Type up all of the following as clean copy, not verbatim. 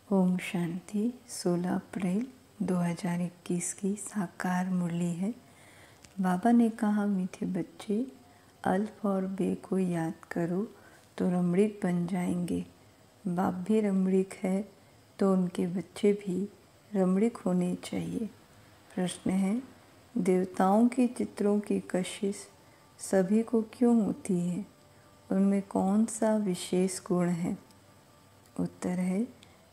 ओम शांति। 16 अप्रैल 2021 की साकार मुरली है। बाबा ने कहा, मीठे बच्चे, अल्फ और बे को याद करो तो रमणीक बन जाएंगे। बाप भी रमणीक है तो उनके बच्चे भी रमणीक होने चाहिए। प्रश्न है, देवताओं के चित्रों की कशिश सभी को क्यों होती है? उनमें कौन सा विशेष गुण है? उत्तर है,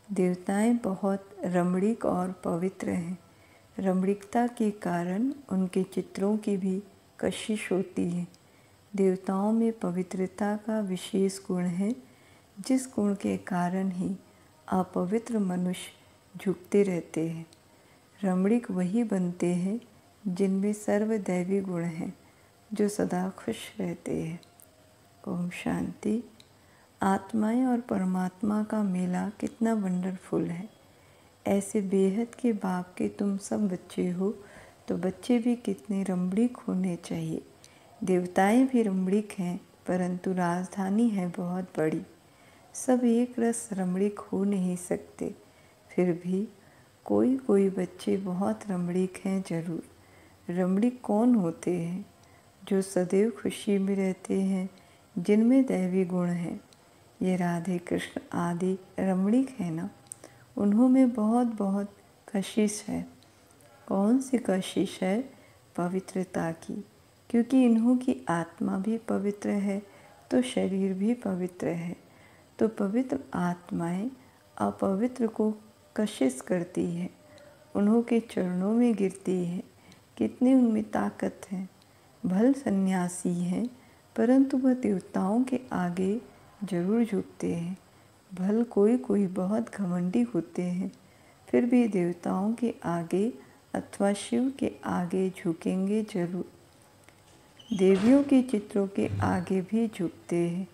देवताएं बहुत रमणीक और पवित्र हैं। रमणीकता के कारण उनके चित्रों की भी कशिश होती है। देवताओं में पवित्रता का विशेष गुण है, जिस गुण के कारण ही अपवित्र मनुष्य झुकते रहते हैं। रमणीक वही बनते हैं जिनमें सर्वदैवी गुण हैं, जो सदा खुश रहते हैं। ओम शांति। आत्माएं और परमात्मा का मेला कितना वंडरफुल है। ऐसे बेहद के बाप के तुम सब बच्चे हो, तो बच्चे भी कितने रमणीक होने चाहिए। देवताएं भी रमणीक हैं, परंतु राजधानी है बहुत बड़ी। सब एक रस रमणीक हो नहीं सकते। फिर भी कोई कोई बच्चे बहुत रमणीक हैं जरूर। रमणीक कौन होते हैं? जो सदैव खुशी में रहते हैं, जिनमें दैवी गुण हैं। ये राधे कृष्ण आदि रमणीक है ना, उन्हों में बहुत बहुत कशिश है। कौन सी कशिश है? पवित्रता की। क्योंकि इन्हों की आत्मा भी पवित्र है तो शरीर भी पवित्र है। तो पवित्र आत्माएं अपवित्र को कशिश करती है, उन्हों के चरणों में गिरती है। कितनी उनमें ताकत है। भल सन्यासी हैं, परंतु वह देवताओं के आगे जरूर झुकते हैं। भल कोई कोई बहुत घमंडी होते हैं, फिर भी देवताओं के आगे अथवा शिव के आगे झुकेंगे जरूर। देवियों के चित्रों के आगे भी झुकते हैं,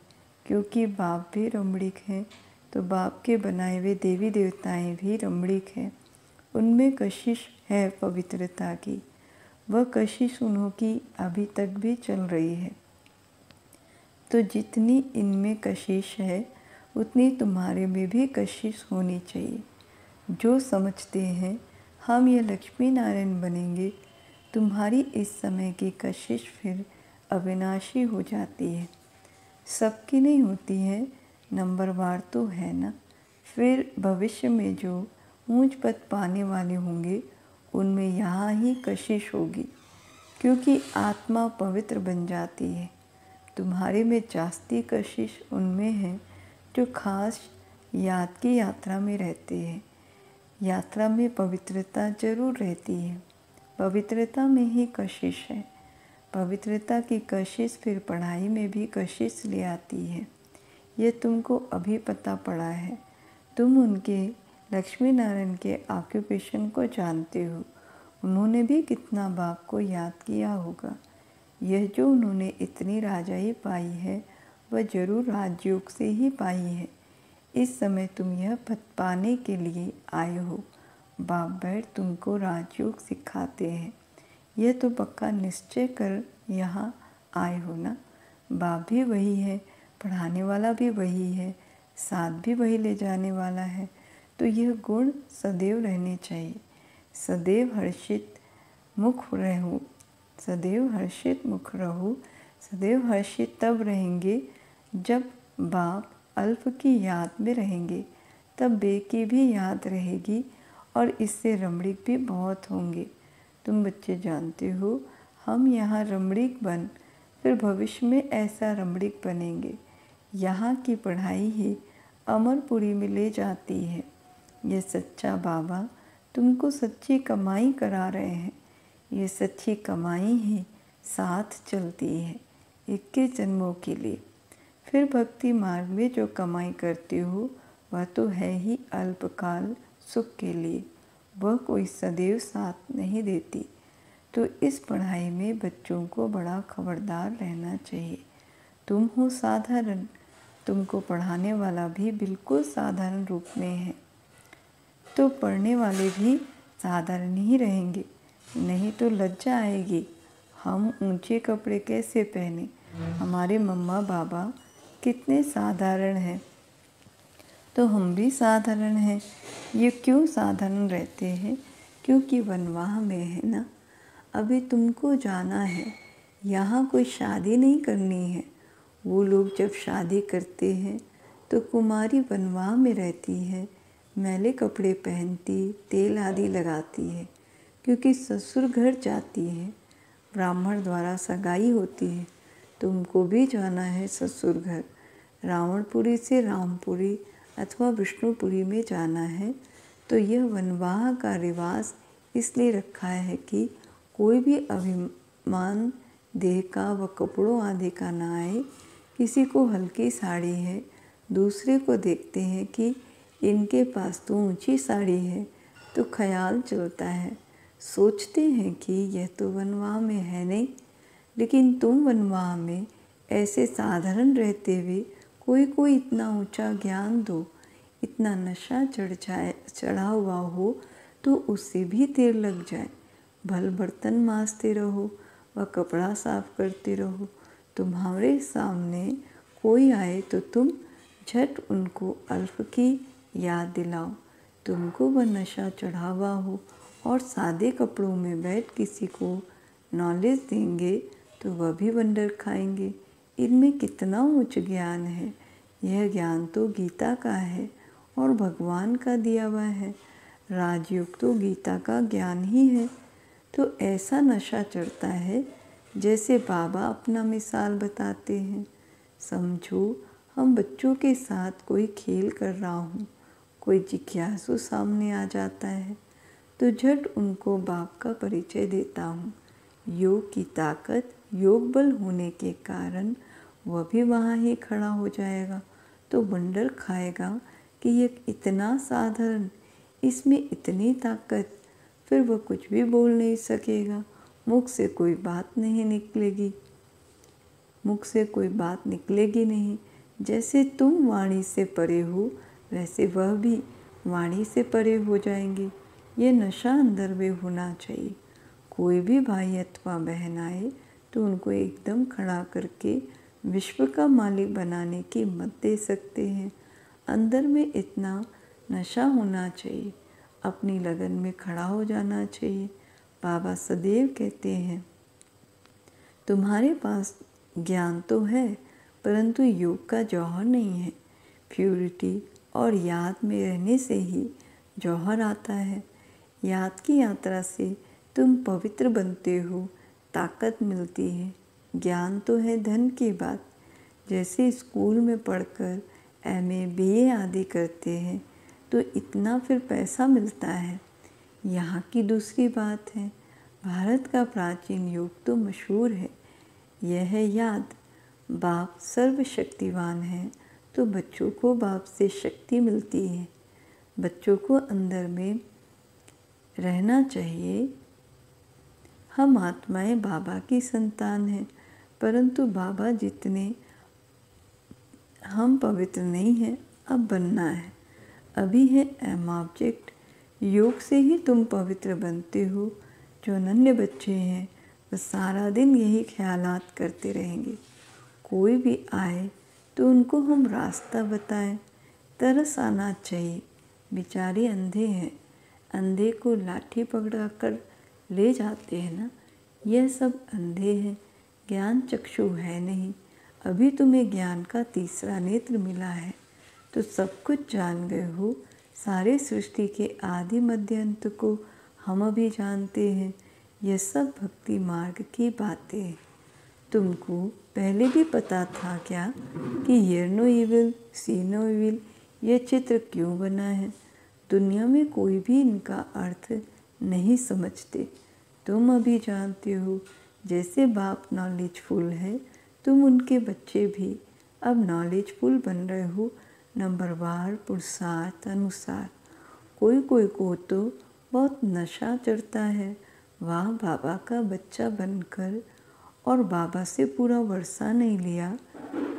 क्योंकि बाप भी रमणीक हैं, तो बाप के बनाए हुए देवी देवताएं भी रमणीक हैं। उनमें कशिश है पवित्रता की। वह कशिश उन्हों की अभी तक भी चल रही है। तो जितनी इनमें कशिश है, उतनी तुम्हारे में भी कशिश होनी चाहिए। जो समझते हैं हम ये लक्ष्मी नारायण बनेंगे, तुम्हारी इस समय की कशिश फिर अविनाशी हो जाती है। सबकी नहीं होती है, नंबरवार तो है ना। फिर भविष्य में जो ऊंच पद पाने वाले होंगे, उनमें यहाँ ही कशिश होगी, क्योंकि आत्मा पवित्र बन जाती है। तुम्हारे में जास्ती कशिश उनमें है जो खास याद की यात्रा में रहते हैं। यात्रा में पवित्रता जरूर रहती है। पवित्रता में ही कशिश है। पवित्रता की कशिश फिर पढ़ाई में भी कशिश ले आती है। ये तुमको अभी पता पड़ा है। तुम उनके लक्ष्मी नारायण के ऑक्यूपेशन को जानते हो। उन्होंने भी कितना बाप को याद किया होगा। यह जो उन्होंने इतनी राजाई पाई है, वह जरूर राजयोग से ही पाई है। इस समय तुम यह पद पाने के लिए आए हो। बाप बैठ तुमको राजयोग सिखाते हैं। यह तो पक्का निश्चय कर यहाँ आए हो ना। बाप भी वही है, पढ़ाने वाला भी वही है, साथ भी वही ले जाने वाला है। तो यह गुण सदैव रहने चाहिए। सदैव हर्षित मुख रहो। सदैव हर्षित मुख रहो। सदैव हर्षित तब रहेंगे जब बाप अल्फ की याद में रहेंगे, तब बे की भी याद रहेगी, और इससे रमणीक भी बहुत होंगे। तुम बच्चे जानते हो, हम यहाँ रमणीक बन फिर भविष्य में ऐसा रमणीक बनेंगे। यहाँ की पढ़ाई ही अमरपुरी में ले जाती है। ये सच्चा बाबा तुमको सच्ची कमाई करा रहे हैं। ये सच्ची कमाई ही साथ चलती है 21 जन्मों के लिए। फिर भक्ति मार्ग में जो कमाई करते हो, वह तो है ही अल्पकाल सुख के लिए, वह कोई सदैव साथ नहीं देती। तो इस पढ़ाई में बच्चों को बड़ा खबरदार रहना चाहिए। तुम हो साधारण, तुमको पढ़ाने वाला भी बिल्कुल साधारण रूप में है, तो पढ़ने वाले भी साधारण ही रहेंगे। नहीं तो लज्जा आएगी। हम ऊंचे कपड़े कैसे पहने? हमारे मम्मा बाबा कितने साधारण हैं, तो हम भी साधारण हैं। ये क्यों साधारण रहते हैं? क्योंकि वनवाह में है ना। अभी तुमको जाना है, यहाँ कोई शादी नहीं करनी है। वो लोग जब शादी करते हैं तो कुमारी वनवाह में रहती है, मैले कपड़े पहनती, तेल आदि लगाती है, क्योंकि ससुर घर जाती है। ब्राह्मण द्वारा सगाई होती है। तुमको भी जाना है ससुर घर। रावणपुरी से रामपुरी अथवा विष्णुपुरी में जाना है। तो यह वनवाह का रिवाज इसलिए रखा है कि कोई भी अभिमान देह का व कपड़ों आदि का ना आए। किसी को हल्की साड़ी है, दूसरे को देखते हैं कि इनके पास तो ऊंची साड़ी है, तो ख्याल चलता है, सोचते हैं कि यह तो वनवाह में है नहीं। लेकिन तुम वनवाह में ऐसे साधारण रहते हुए कोई इतना ऊंचा ज्ञान दो, इतना नशा चढ़ा हुआ हो तो उससे भी देर लग जाए। भल बर्तन मांजते रहो व कपड़ा साफ करते रहो। तुम्हारे सामने कोई आए तो तुम झट उनको अल्फ की याद दिलाओ। तुमको वह नशा चढ़ा हुआ हो और सादे कपड़ों में बैठ किसी को नॉलेज देंगे तो वह भी वंडर खाएंगे, इनमें कितना उच्च ज्ञान है। यह ज्ञान तो गीता का है और भगवान का दिया हुआ है। राजयोग तो गीता का ज्ञान ही है। तो ऐसा नशा चढ़ता है जैसे बाबा अपना मिसाल बताते हैं। समझो हम बच्चों के साथ कोई खेल कर रहा हूँ, कोई जिज्ञासु सामने आ जाता है तो झट उनको बाप का परिचय देता हूँ। योग की ताकत, योग बल होने के कारण वह भी वहाँ ही खड़ा हो जाएगा, तो वंडर खाएगा कि ये इतना साधारण, इसमें इतनी ताकत। फिर वह कुछ भी बोल नहीं सकेगा, मुख से कोई बात निकलेगी नहीं। जैसे तुम वाणी से परे हो, वैसे वह भी वाणी से परे हो जाएंगे। ये नशा अंदर में होना चाहिए। कोई भी भाई अथवा बहन आए तो उनको एकदम खड़ा करके विश्व का मालिक बनाने की मत दे सकते हैं। अंदर में इतना नशा होना चाहिए, अपनी लगन में खड़ा हो जाना चाहिए। बाबा सदैव कहते हैं, तुम्हारे पास ज्ञान तो है परंतु योग का जौहर नहीं है। प्यूरिटी और याद में रहने से ही जौहर आता है। याद की यात्रा से तुम पवित्र बनते हो, ताकत मिलती है। ज्ञान तो है धन की बात। जैसे स्कूल में पढ़कर MA BA आदि करते हैं तो इतना फिर पैसा मिलता है। यहाँ की दूसरी बात है, भारत का प्राचीन योग तो मशहूर है। यह है याद। बाप सर्वशक्तिवान है तो बच्चों को बाप से शक्ति मिलती है। बच्चों को अंदर में रहना चाहिए। हम आत्माएं बाबा की संतान हैं, परंतु बाबा जितने हम पवित्र नहीं हैं, अब बनना है। अभी है एम ऑब्जेक्ट। योग से ही तुम पवित्र बनते हो। जो अनन्य बच्चे हैं वह सारा दिन यही ख्यालात करते रहेंगे। कोई भी आए तो उनको हम रास्ता बताएं। तरस आना चाहिए। बेचारे अंधे हैं, अंधे को लाठी पकड़ा कर ले जाते हैं ना, यह सब अंधे हैं, ज्ञान चक्षु है नहीं। अभी तुम्हें ज्ञान का तीसरा नेत्र मिला है तो सब कुछ जान गए हो। सारे सृष्टि के आदि मध्य अंत को हम अभी जानते हैं। यह सब भक्ति मार्ग की बातें हैं। तुमको पहले भी पता था क्या कि hear no evil see no evil यह चित्र क्यों बना है? दुनिया में कोई भी इनका अर्थ नहीं समझते। तुम अभी जानते हो। जैसे बाप नॉलेजफुल है, तुम उनके बच्चे भी अब नॉलेजफुल बन रहे हो, नंबरवार पुरुषार्थ अनुसार। कोई को तो बहुत नशा चढ़ता है। वह बाबा का बच्चा बनकर और बाबा से पूरा वर्षा नहीं लिया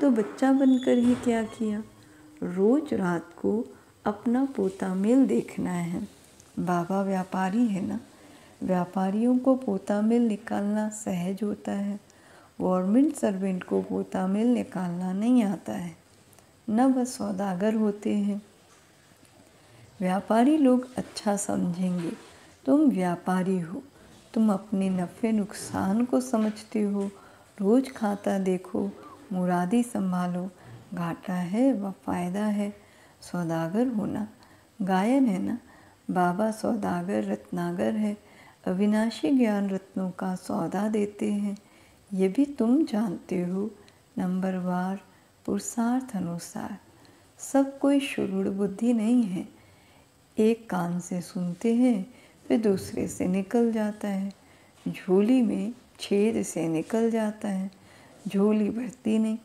तो बच्चा बनकर ही क्या किया? रोज रात को अपना पोता मेल देखना है। बाबा व्यापारी है ना, व्यापारियों को पोता मेल निकालना सहज होता है। गवर्नमेंट सर्वेंट को पोता मेल निकालना नहीं आता है, न वह सौदागर होते हैं। व्यापारी लोग अच्छा समझेंगे। तुम व्यापारी हो, तुम अपने नफ़े नुकसान को समझते हो। रोज़ खाता देखो, मुरादी संभालो, घाटा है व फ़ायदा है, सौदागर होना। गायन है ना, बाबा सौदागर रत्नागर है, अविनाशी ज्ञान रत्नों का सौदा देते हैं। ये भी तुम जानते हो, नंबरवार पुरुषार्थ अनुसार। सब कोई शुरूढ़ बुद्धि नहीं है। एक कान से सुनते हैं फिर दूसरे से निकल जाता है, झोली में छेद से निकल जाता है, झोली भरती नहीं।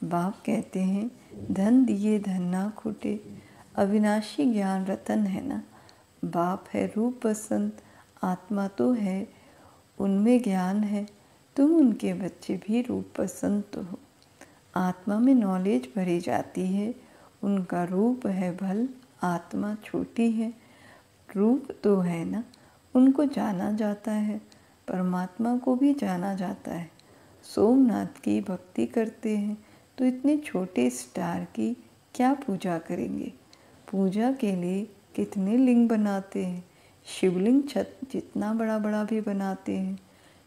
बाप कहते हैं धन दिए धन ना खूटे, अविनाशी ज्ञान रतन है ना। बाप है रूप बसंत, आत्मा तो है, उनमें ज्ञान है, तुम उनके बच्चे भी रूप बसंत हो। आत्मा में नॉलेज भरी जाती है, उनका रूप है भल, आत्मा छोटी है। रूप तो है ना, उनको जाना जाता है, परमात्मा को भी जाना जाता है। सोमनाथ की भक्ति करते हैं तो इतने छोटे स्टार की क्या पूजा करेंगे। पूजा के लिए कितने लिंग बनाते हैं, शिवलिंग छत जितना बड़ा बड़ा भी बनाते हैं।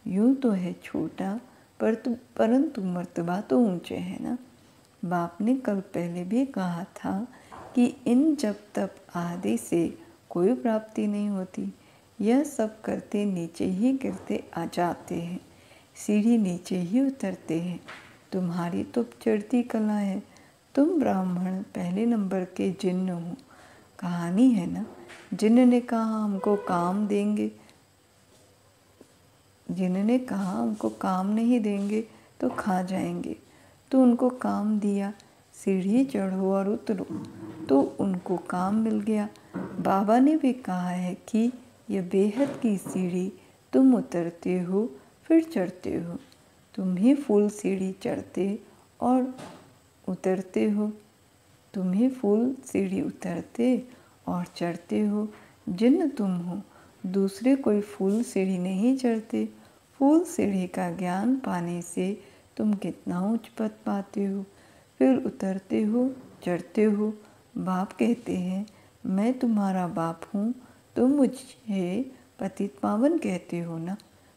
यूँ तो है छोटा परंतु मर्तबा तो ऊंचे है ना। बाप ने कल पहले भी कहा था कि इन जब तक आदि से कोई प्राप्ति नहीं होती, यह सब करते नीचे ही गिरते आ जाते हैं, सीढ़ी नीचे ही उतरते हैं। तुम्हारी तो चढ़ती कला है, तुम ब्राह्मण पहले नंबर के जिन्न हो। कहानी है ना, जिन्न ने कहा हमको काम देंगे, जिन्होंने कहा हमको काम नहीं देंगे तो खा जाएंगे, तो उनको काम दिया, सीढ़ी चढ़ो और उतरो, तो उनको काम मिल गया। बाबा ने भी कहा है कि यह बेहद की सीढ़ी तुम उतरते हो फिर चढ़ते हो। तुम ही फूल सीढ़ी चढ़ते और उतरते हो, तुम ही फूल सीढ़ी उतरते और चढ़ते हो। जिन्न तुम हो, दूसरे कोई फूल सीढ़ी नहीं चढ़ते। फूल सीढ़ी का ज्ञान पाने से तुम कितना उच्च पद पाते हो, फिर उतरते हो, चढ़ते हो। बाप कहते हैं मैं तुम्हारा बाप हूँ, तुम मुझे पतित पावन कहते हो ना।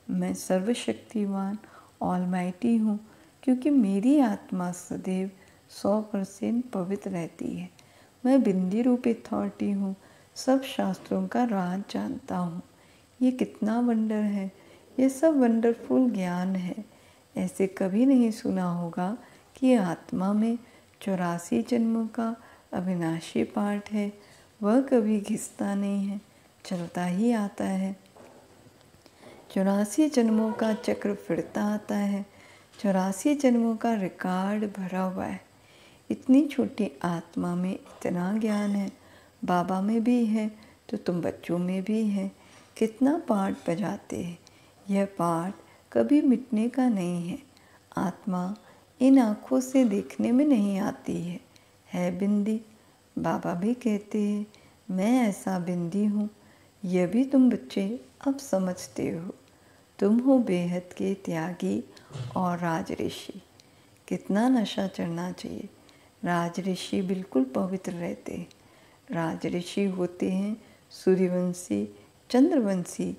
मैं सर्वशक्तिवान ऑलमाइटी हूँ, क्योंकि मेरी आत्मा सदैव 100% पवित्र रहती है। मैं बिंदी रूप अथॉरिटी हूँ, सब शास्त्रों का राज जानता हूँ। ये कितना वंडर है, ये सब वंडरफुल ज्ञान है। ऐसे कभी नहीं सुना होगा कि आत्मा में 84 जन्मों का अविनाशी पाठ है, वह कभी घिसता नहीं है, चलता ही आता है। 84 जन्मों का चक्र फिरता आता है, 84 जन्मों का रिकॉर्ड भरा हुआ है। इतनी छोटी आत्मा में इतना ज्ञान है, बाबा में भी है तो तुम बच्चों में भी है। कितना पाठ बजाते हैं, यह पाठ कभी मिटने का नहीं है। आत्मा इन आँखों से देखने में नहीं आती है बिंदी। बाबा भी कहते हैं मैं ऐसा बिंदी हूँ। यह भी तुम बच्चे अब समझते हो। तुम हो बेहद के त्यागी और राज ऋषि। कितना नशा चढ़ना चाहिए। राज ऋषि बिल्कुल पवित्र रहते हैं। राज ऋषि होते हैं सूर्यवंशी, चंद्रवंशी,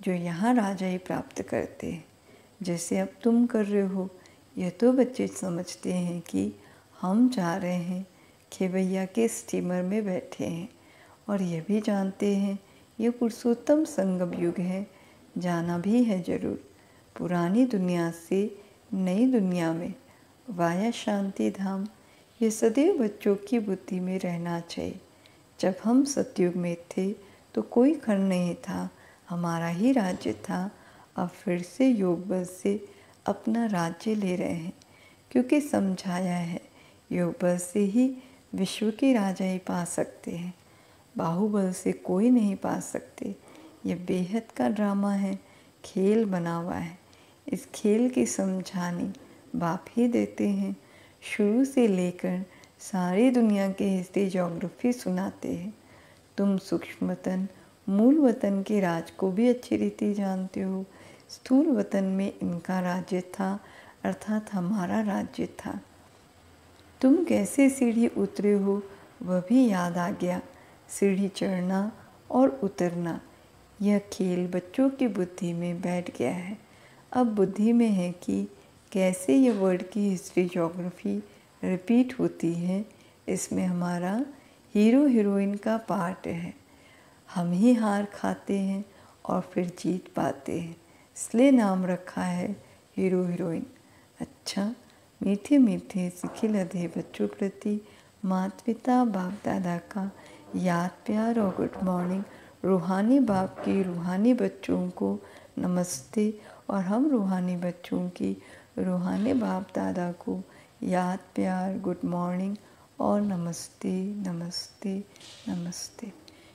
जो यहाँ राजाई प्राप्त करते हैं, जैसे अब तुम कर रहे हो। यह तो बच्चे समझते हैं कि हम जा रहे हैं, खेवैया के स्टीमर में बैठे हैं, और यह भी जानते हैं यह पुरुषोत्तम संगम युग है, जाना भी है जरूर। पुरानी दुनिया से नई दुनिया में वाया शांति धाम, ये सदैव बच्चों की बुद्धि में रहना चाहिए। जब हम सतयुग में थे तो कोई खंड नहीं था, हमारा ही राज्य था। अब फिर से योग बल से अपना राज्य ले रहे हैं, क्योंकि समझाया है योग बल से ही विश्व के राजा ही पा सकते हैं, बाहुबल से कोई नहीं पा सकते। यह बेहद का ड्रामा है, खेल बना हुआ है। इस खेल की समझानी बाप ही देते हैं। शुरू से लेकर सारी दुनिया के हिस्ट्री ज्योग्राफी सुनाते हैं। तुम सूक्ष्म वतन मूल वतन के राज को भी अच्छी रीति जानते हो। स्थूल वतन में इनका राज्य था, अर्थात हमारा राज्य था। तुम कैसे सीढ़ी उतरे हो वह भी याद आ गया। सीढ़ी चढ़ना और उतरना। यह खेल बच्चों की बुद्धि में बैठ गया है। अब बुद्धि में है कि कैसे यह वर्ड की हिस्ट्री ज्योग्राफी रिपीट होती है। इसमें हमारा हीरो हीरोइन का पार्ट है। हम ही हार खाते हैं और फिर जीत पाते हैं, इसलिए नाम रखा है हीरो हीरोइन। अच्छा, मीठे मीठे सिखे लधे बच्चों प्रति माता पिता बाप दादा का याद प्यार और गुड मॉर्निंग। रूहानी बाप की रूहानी बच्चों को नमस्ते और हम रूहानी बच्चों की रूहानी बाप दादा को याद प्यार गुड मॉर्निंग और नमस्ते नमस्ते नमस्ते।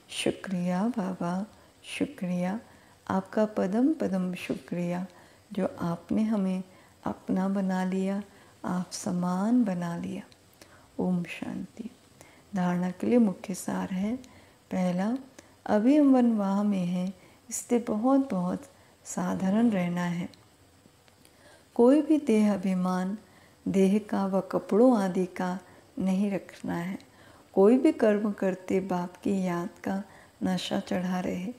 शुक्रिया बाबा, शुक्रिया, आपका पदम पदम शुक्रिया जो आपने हमें अपना बना लिया, आप समान बना लिया। ओम शांति। धारणा के लिए मुख्य सार है। पहला, अभी हम वनवाह में हैं, इसलिए बहुत बहुत साधारण रहना है। कोई भी देह अभिमान देह का व कपड़ों आदि का नहीं रखना है। कोई भी कर्म करते बाप की याद का नशा चढ़ा रहे।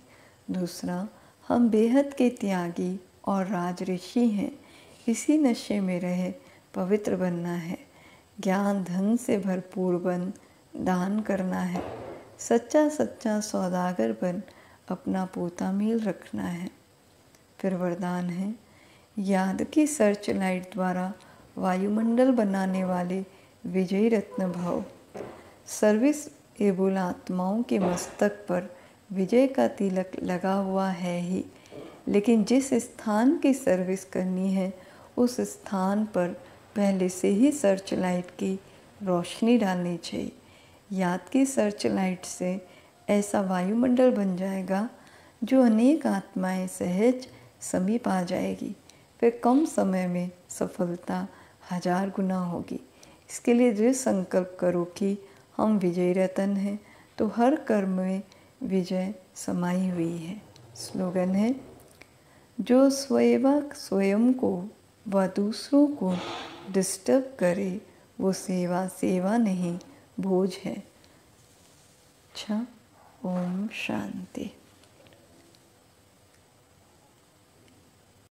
दूसरा, हम बेहद के त्यागी और राज ऋषि हैं, इसी नशे में रहे पवित्र बनना है। ज्ञान धन से भरपूर बन दान करना है। सच्चा सच्चा सौदागर बन अपना पोता मेल रखना है। फिर वरदान है, याद की सर्च लाइट द्वारा वायुमंडल बनाने वाले विजयी रत्न भाव। सर्विस एबुल आत्माओं के मस्तक पर विजय का तिलक लगा हुआ है ही, लेकिन जिस स्थान की सर्विस करनी है उस स्थान पर पहले से ही सर्च लाइट की रोशनी डालनी चाहिए। याद की सर्च लाइट से ऐसा वायुमंडल बन जाएगा जो अनेक आत्माएं सहज समीप आ जाएगी। फिर कम समय में सफलता 1000 गुना होगी। इसके लिए दृढ़ संकल्प करो कि हम विजयी रतन हैं, तो हर कर्म में विजय समाई हुई है। स्लोगन है, जो स्वयं को व दूसरों को डिस्टर्ब करे वो सेवा सेवा नहीं बोझ है। अच्छा, ओम शांति।